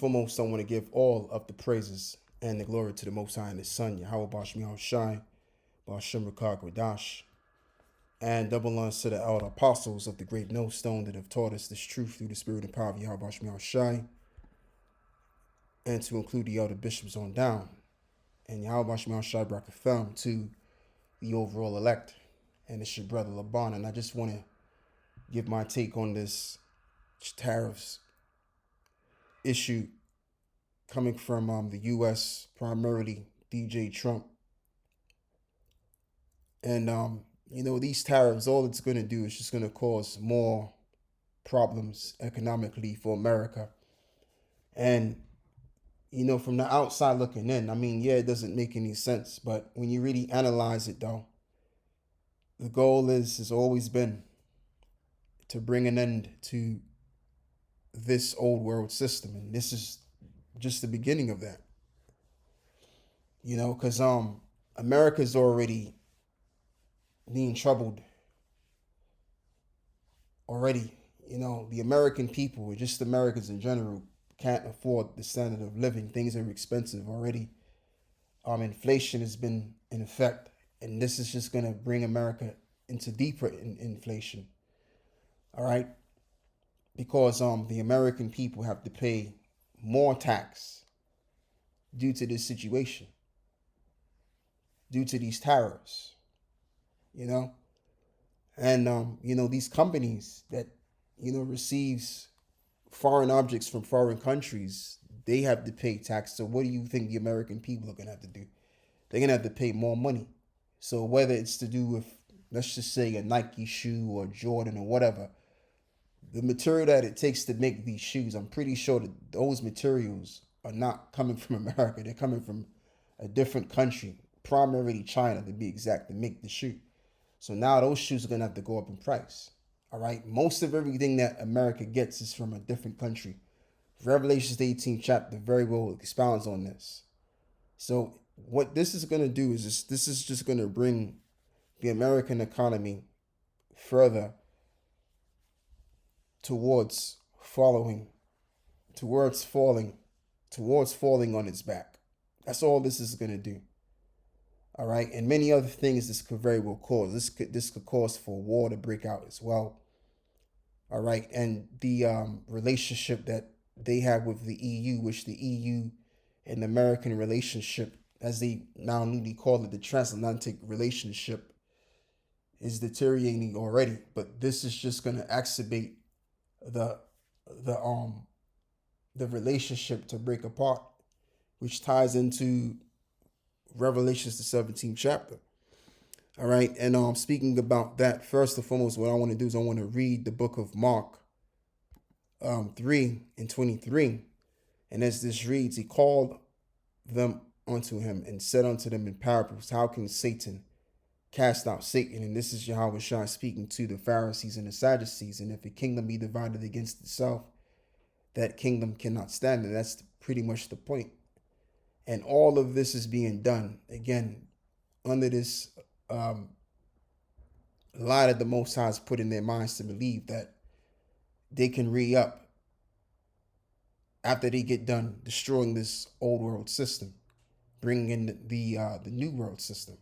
foremost, I want to give all of the praises and the glory to the Most High and His Son, Yahweh Bashmi Shai, Bashem Rakak Radash, and double honors to the elder apostles of the great millstone that have taught us this truth through the spirit and power of Yahweh Bashmi Shai, and to include the elder bishops on down, and Yahweh Bashmi Shai Brakafam to the overall elect. And it's your brother Laban, and I just want to give my take on this tariffs issue coming from the U.S., primarily DJ Trump. And, these tariffs, all it's going to do is just going to cause more problems economically for America. And, from the outside looking in, it doesn't make any sense. But when you really analyze it, though, the goal has always been to bring an end to this old world system. And this is just the beginning of that. Because America's already being troubled already. The American people, or just Americans in general, can't afford the standard of living. Things are expensive already. Inflation has been in effect, and this is just going to bring America into deeper inflation. All right, because the American people have to pay more tax due to this situation, due to these tariffs. And these companies that receives foreign objects from foreign countries, they have to pay tax. So what do you think the American people are gonna have to do? They're gonna have to pay more money. So whether it's to do with, let's just say, a Nike shoe or Jordan or whatever, the material that it takes to make these shoes, I'm pretty sure that those materials are not coming from America. They're coming from a different country, primarily China to be exact, to make the shoe. So now those shoes are going to have to go up in price. All right. Most of everything that America gets is from a different country. Revelations, the 18th chapter, very well expounds on this. So what this is going to do is this is just going to bring the American economy further towards falling on its back. That's all this is going to do. All right, and many other things this could very well cause. This could cause for war to break out as well. All right, and the relationship that they have with the EU, which the EU and the American relationship, as they now newly call it, the transatlantic relationship, is deteriorating already. But this is just going to exacerbate the relationship to break apart, which ties into Revelations, the 17th chapter. All right. And speaking about that, first and foremost, what I want to do is I want to read the book of Mark 3:23. And as this reads, he called them unto him and said unto them in parables, how can Satan cast out Satan? And this is Yahweh Shai speaking to the Pharisees and the Sadducees. And if a kingdom be divided against itself, that kingdom cannot stand. And that's pretty much the point. And all of this is being done, again, under this lie that the Most High has put in their minds to believe that they can re-up after they get done destroying this old world system, bringing in the new world system.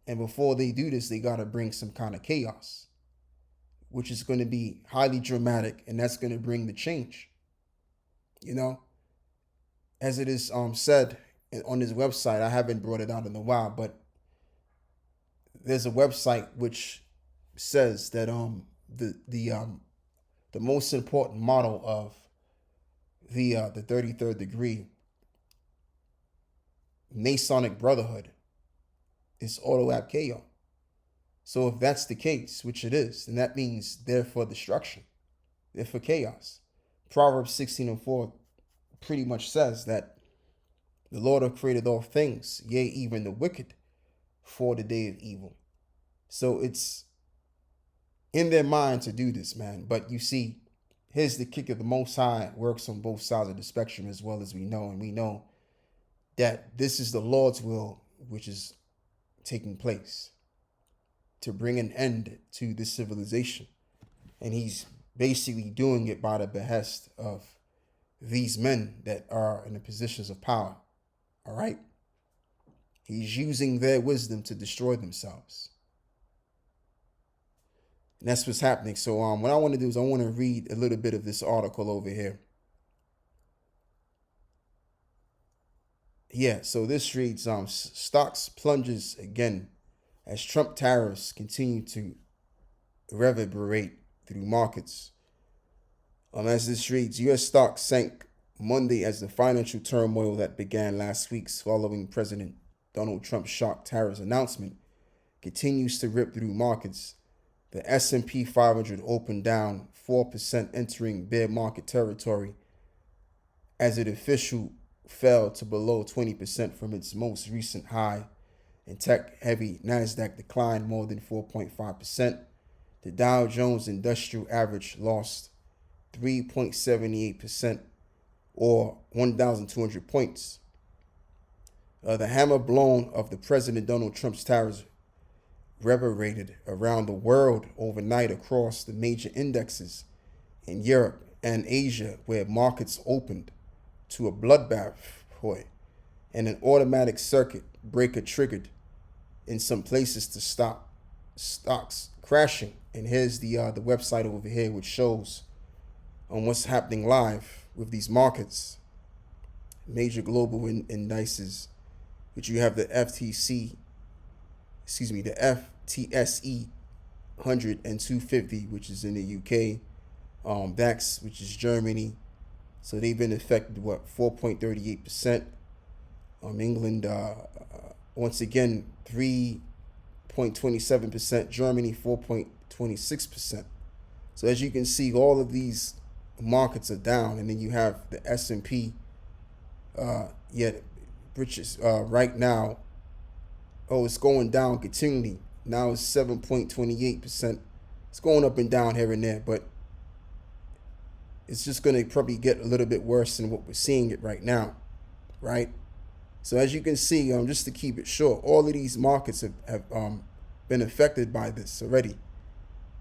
And before they do this, they got to bring some kind of chaos, which is going to be highly dramatic, and that's going to bring the change. As it is said on his website, I haven't brought it out in a while, but there's a website which says that the most important model of the 33rd degree Masonic Brotherhood is Auto Abkeo. So if that's the case, which it is, then that means they're for destruction. They're for chaos. Proverbs 16:4 pretty much says that the Lord hath created all things, yea, even the wicked, for the day of evil. So it's in their mind to do this, man. But you see, here's the kicker. The Most High works on both sides of the spectrum, as well as we know. And we know that this is the Lord's will, which is taking place to bring an end to this civilization. And he's basically doing it by the behest of these men that are in the positions of power. All right? He's using their wisdom to destroy themselves. And that's what's happening. So what I want to do is I want to read a little bit of this article over here. Yeah, so this reads stocks plunges again as Trump tariffs continue to reverberate through markets. As this reads, U.S. stocks sank Monday as the financial turmoil that began last week following President Donald Trump's shock tariffs announcement continues to rip through markets. The S&P 500 opened down 4%, entering bear market territory as it officially fell to below 20% from its most recent high, and tech-heavy NASDAQ declined more than 4.5%. The Dow Jones Industrial Average lost 3.78%, or 1,200 points. The hammer blown of the President Donald Trump's tariffs reverberated around the world overnight across the major indexes in Europe and Asia, where markets opened to a bloodbath, and an automatic circuit breaker triggered in some places to stop stocks crashing. And here's the website over here, which shows on what's happening live with these markets. Major global indices, which you have the FTSE 100 and 250, which is in the UK. DAX, which is Germany. So they've been affected, 4.38%. England, once again, 3.27%. Germany, 4.26%. So as you can see, all of these markets are down. And then you have the S&P, which is right now, it's going down continually. Now it's 7.28%. It's going up and down here and there, but it's just going to probably get a little bit worse than what we're seeing it right now, right? So as you can see, just to keep it short, all of these markets have been affected by this already.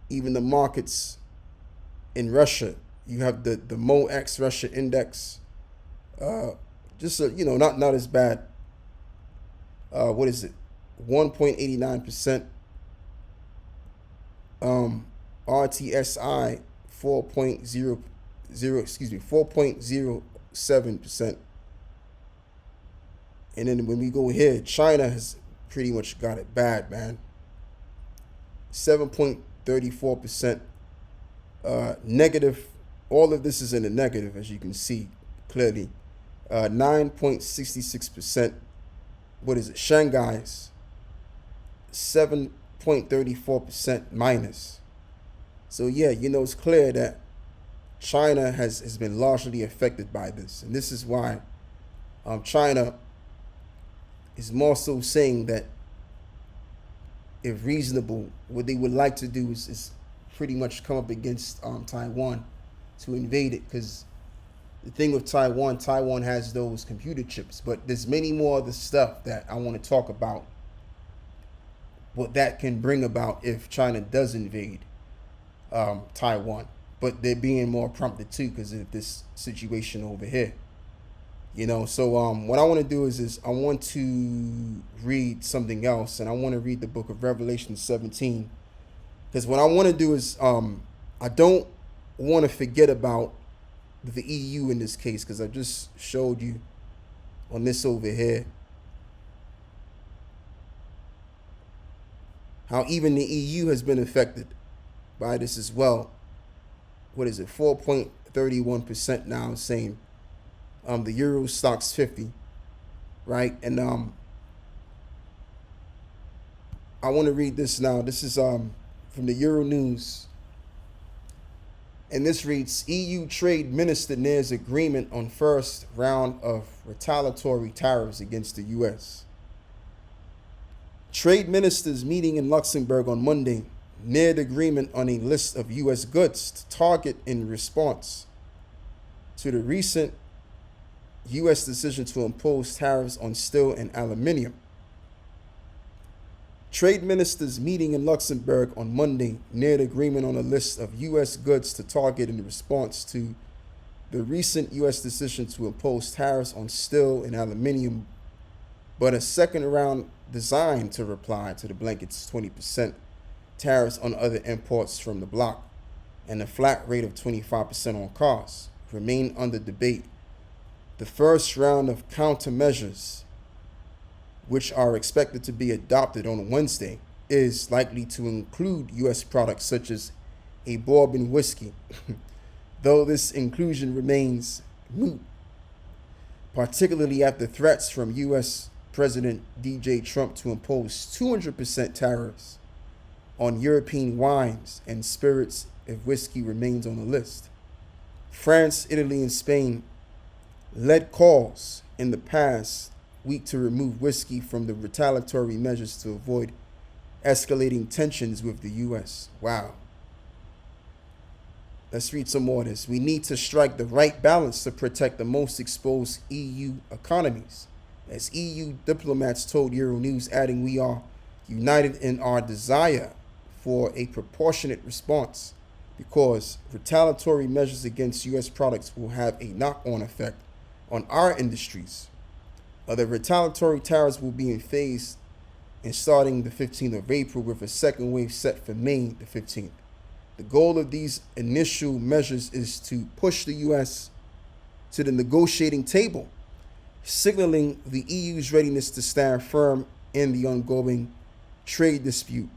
Even the markets in Russia, you have the MOEX Russia index, not as bad. What is it? 1.89%. RTSI 4.07%. And then when we go here, China has pretty much got it bad, man. 7.34%. Negative. All of this is in the negative, as you can see clearly. 9.66%. What is it? Shanghai's 7.34% minus. So yeah, it's clear that China has been largely affected by this. And this is why China is more so saying that, if reasonable, what they would like to do is pretty much come up against Taiwan to invade it. Because the thing with Taiwan has those computer chips, but there's many more of the stuff that I want to talk about, what that can bring about if China does invade Taiwan. But they're being more prompted too because of this situation over here. So what I want to do is I want to read something else, and I want to read the book of Revelation 17, because what I want to do is I don't want to forget about the EU in this case, because I just showed you on this over here how even the EU has been affected by this as well. What is it? 4.31% now, same. The Euro stocks 50, right? And I want to read this now. This is from the Euro News. And this reads, EU trade minister nears agreement on first round of retaliatory tariffs against the U.S. Trade ministers meeting in Luxembourg on Monday neared agreement on a list of U.S. goods to target in response to the recent U.S. decision to impose tariffs on steel and aluminum. Trade ministers meeting in Luxembourg on Monday neared agreement on a list of U.S. goods to target in response to the recent U.S. decision to impose tariffs on steel and aluminum, but a second round designed to reply to the blanket's 20% tariffs on other imports from the bloc and a flat rate of 25% on cars remain under debate. The first round of countermeasures, which are expected to be adopted on Wednesday, is likely to include U.S. products such as a bourbon whiskey, though this inclusion remains moot, particularly after threats from U.S. President DJ Trump to impose 200% tariffs on European wines and spirits if whiskey remains on the list. France, Italy, and Spain led calls in the past week to remove whiskey from the retaliatory measures to avoid escalating tensions with the U.S. Wow. Let's read some more of this. We need to strike the right balance to protect the most exposed EU economies, as EU diplomats told Euronews, adding, we are united in our desire for a proportionate response because retaliatory measures against U.S. products will have a knock-on effect on our industries. The retaliatory tariffs will be in phase and starting the 15th of April with a second wave set for May the 15th. The goal of these initial measures is to push the U.S. to the negotiating table, signaling the EU's readiness to stand firm in the ongoing trade dispute.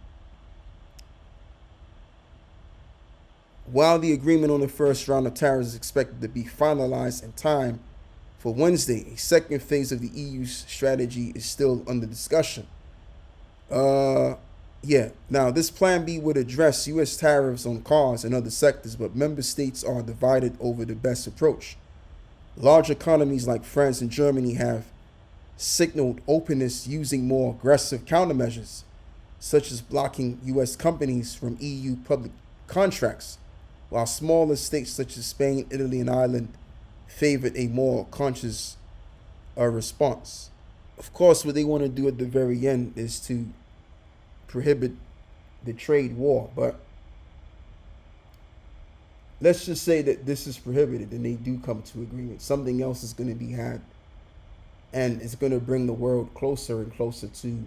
While the agreement on the first round of tariffs is expected to be finalized in time for Wednesday, a second phase of the EU's strategy is still under discussion. Now this plan B would address U.S. tariffs on cars and other sectors, but member states are divided over the best approach. Large economies like France and Germany have signaled openness using more aggressive countermeasures, such as blocking U.S. companies from EU public contracts, while smaller states such as Spain, Italy, and Ireland favored a more conscious response. Of course, what they want to do at the very end is to prohibit the trade war, but let's just say that this is prohibited and they do come to agreement. Something else is going to be had, and it's going to bring the world closer and closer to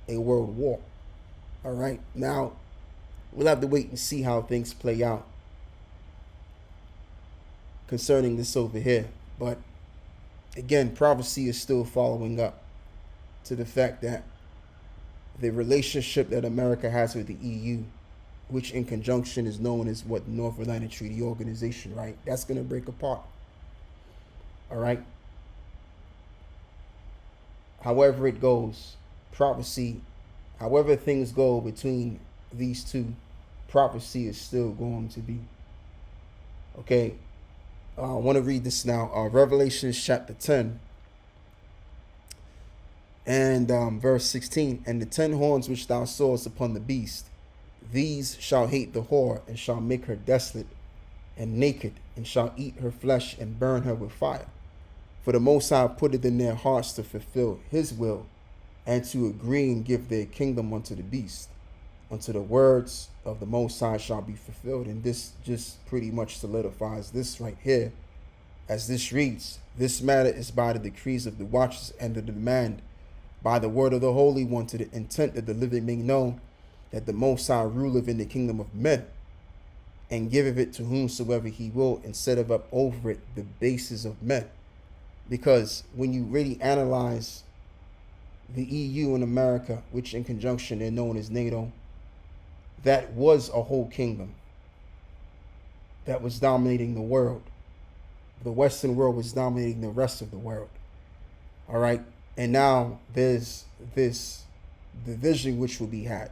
a world war. All right, now we'll have to wait and see how things play out concerning this over here. But again, prophecy is still following up to the fact that the relationship that America has with the EU, which in conjunction is known as what, the North Atlantic Treaty Organization, right? That's going to break apart. All right. However it goes, prophecy, however things go between these two, prophecy is still going to be. Okay. I want to read this now. Revelation chapter 10 and verse 16. And the 10 horns which thou sawest upon the beast, these shall hate the whore, and shall make her desolate and naked, and shall eat her flesh and burn her with fire. For the Most High put it in their hearts to fulfill his will, and to agree and give their kingdom unto the beast, unto the words of the Most High shall be fulfilled. And this just pretty much solidifies this right here. As this reads, this matter is by the decrees of the watchers and the demand by the word of the Holy One, to the intent that the living may know that the Most High ruleth in the kingdom of men, and giveth it to whomsoever he will, and setteth up over it the bases of men. Because when you really analyze the EU and America, which in conjunction they're known as NATO, that was a whole kingdom that was dominating the world. The Western world was dominating the rest of the world. All right. And now there's this division which will be had.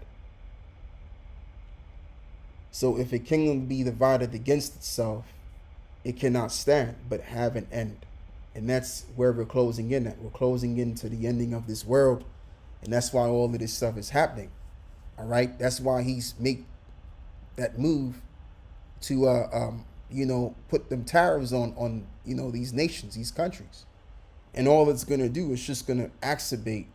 So if a kingdom be divided against itself, it cannot stand, but have an end. And that's where we're closing in at. We're closing into the ending of this world. And that's why all of this stuff is happening. All right. That's why he's make that move to, put them tariffs on, these nations, these countries. And all it's going to do is just going to exacerbate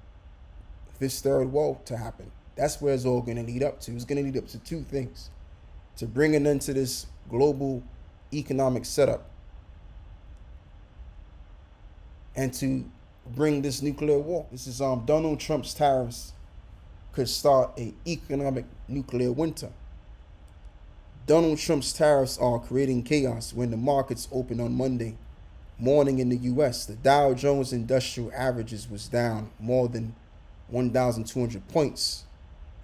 this third world to happen. That's where it's all going to lead up to. It's going to lead up to two things: to bring an end to this global economic setup, and to bring this nuclear war. This is Donald Trump's tariffs could start an economic nuclear winter. Donald Trump's tariffs are creating chaos when the markets open on Monday morning in the U.S. The Dow Jones Industrial Averages was down more than 1,200 points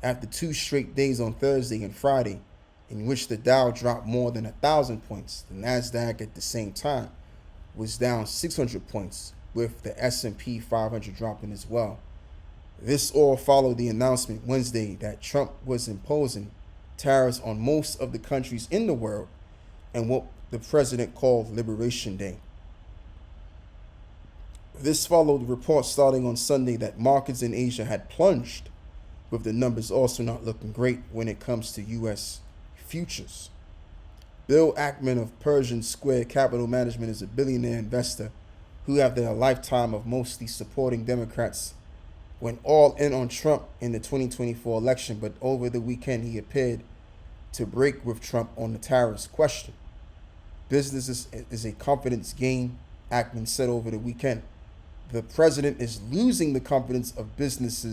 after 2 straight days on Thursday and Friday, in which the Dow dropped more than 1,000 points. The Nasdaq at the same time was down 600 points, with the S&P 500 dropping as well. This all followed the announcement Wednesday that Trump was imposing tariffs on most of the countries in the world and what the president called Liberation Day. This followed reports starting on Sunday that markets in Asia had plunged, with the numbers also not looking great when it comes to U.S. futures. Bill Ackman of Pershing Square Capital Management is a billionaire investor who, after a lifetime of mostly supporting Democrats, went all in on Trump in the 2024 election, but over the weekend he appeared to break with Trump on the tariffs question. Business is a confidence game, Ackman said over the weekend. The president is losing the confidence of business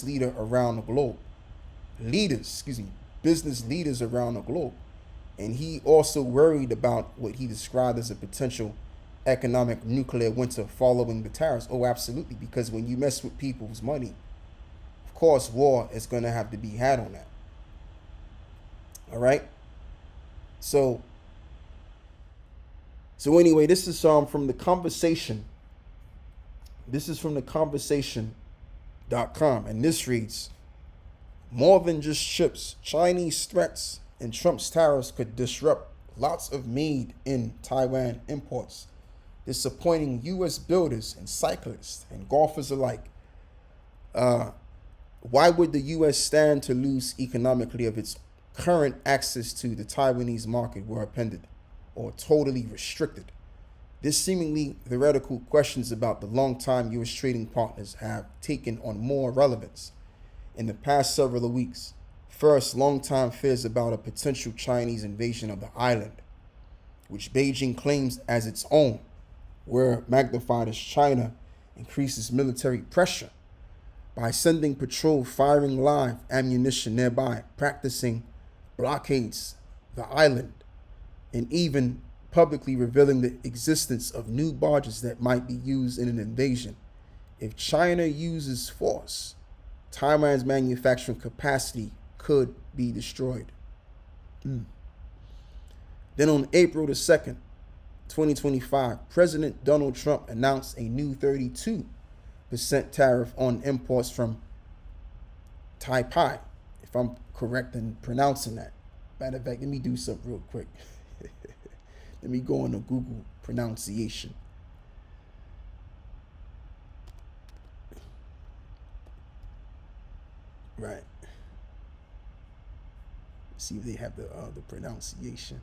leaders around the globe. Business leaders around the globe. And he also worried about what he described as a potential economic nuclear winter following the tariffs. Oh, absolutely, because when you mess with people's money, of course, war is going to have to be had on that. All right. So anyway, this is from the conversation. This is from the conversation.com, and this reads, more than just chips, Chinese threats and Trump's tariffs could disrupt lots of made in Taiwan imports, disappointing U.S. builders and cyclists and golfers alike. Why would the U.S. stand to lose economically if its current access to the Taiwanese market were appended or totally restricted? This seemingly theoretical questions about the long-time U.S. trading partners have taken on more relevance in the past several weeks. First, long-time fears about a potential Chinese invasion of the island, which Beijing claims as its own, were magnified as China increases military pressure by sending patrol firing live ammunition nearby, practicing blockades the island, and even publicly revealing the existence of new barges that might be used in an invasion. If China uses force, Taiwan's manufacturing capacity could be destroyed. Then on April the 2nd, 2025, President Donald Trump announced a new 32% tariff on imports from Taipei, if I'm correct in pronouncing that. Matter of fact, let me do something real quick. Let me go on to Google pronunciation. Right. See if they have the pronunciation.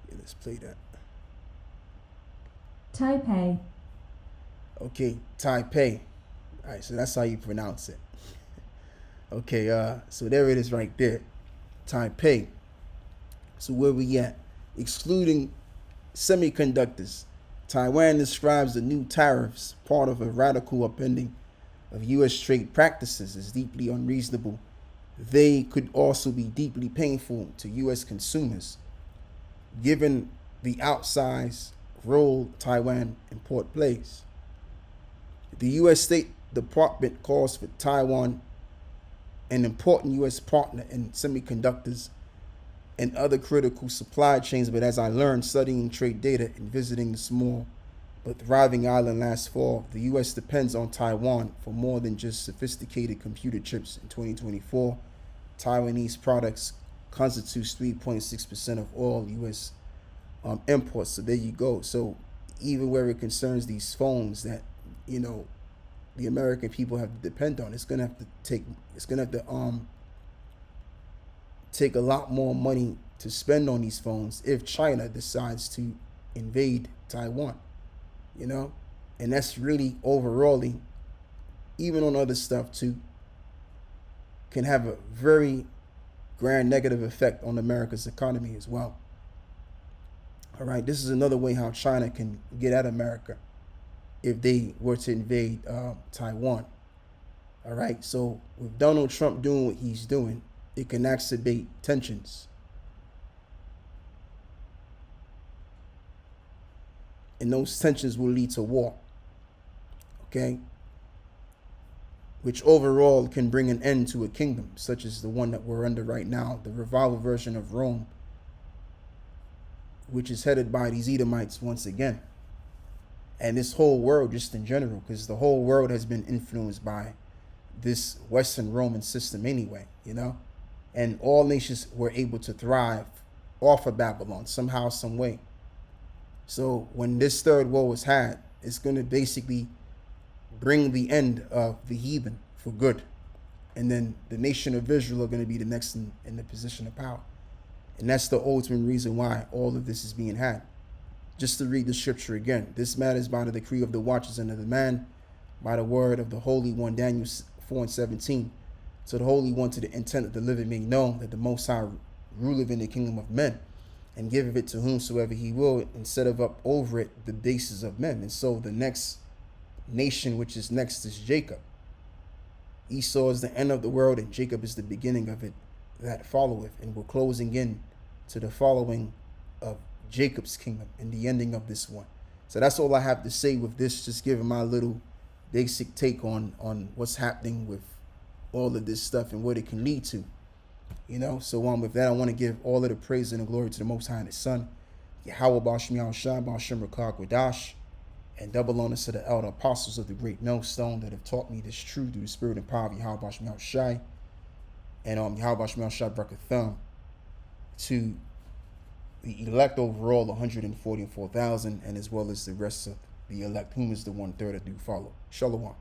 Yeah, let's play that. Taipei. Okay, Taipei. All right, so that's how you pronounce it. Okay, so there it is right there. Taipei. So where we at? Excluding semiconductors, Taiwan describes the new tariffs, part of a radical upending of U.S. trade practices, as deeply unreasonable. They could also be deeply painful to U.S. consumers, given the outsized role Taiwan import plays. The U.S. State Department calls for Taiwan an important U.S. partner in semiconductors and other critical supply chains, but as I learned studying trade data and visiting the small but thriving island last fall, the U.S. depends on Taiwan for more than just sophisticated computer chips. In 2024, Taiwanese products constitutes 3.6% of all U.S. Imports. So there you go. So even where it concerns these phones that, you know, the American people have to depend on, it's gonna have to take a lot more money to spend on these phones if China decides to invade Taiwan, you know? And that's really overall, even on other stuff too, can have a very grand negative effect on America's economy as well. All right, this is another way how China can get at America if they were to invade Taiwan. All right, so with Donald Trump doing what he's doing, it can exacerbate tensions. And those tensions will lead to war. Okay? Which overall can bring an end to a kingdom, such as the one that we're under right now, the revival version of Rome, which is headed by these Edomites once again. And this whole world, just in general, because the whole world has been influenced by this Western Roman system anyway, you know? And all nations were able to thrive off of Babylon somehow, some way. So when this third war was had, it's going to basically bring the end of the heathen for good. And then the nation of Israel are going to be the next in the position of power. And that's the ultimate reason why all of this is being had. Just to read the scripture again. This matter is by the decree of the watchers and of the man, by the word of the Holy One, Daniel 4:17. So the Holy One, to the intent of the living, may know that the Most High ruleth in the kingdom of men, and giveth it to whomsoever he will, and setteth up over it the bases of men. And so the next nation which is next is Jacob. Esau is the end of the world, and Jacob is the beginning of it that followeth, and we're closing in to the following of Jacob's kingdom and the ending of this one. So that's all I have to say with this, just giving my little basic take on what's happening with all of this stuff and what it can lead to. You know, so with that, I want to give all of the praise and the glory to the Most High and His Son, Yahweh Bashim Yahushua Bashim Rakak Wadash, and double honors to the elder apostles of the great millstone that have taught me this truth through the spirit and power of Yahweh Bashim Yahushua, and Yahweh Bashim Yahushua Brakathum, to the elect overall, 144,000, and as well as the rest of the elect, whom is the 1/3 that do follow. Shalom.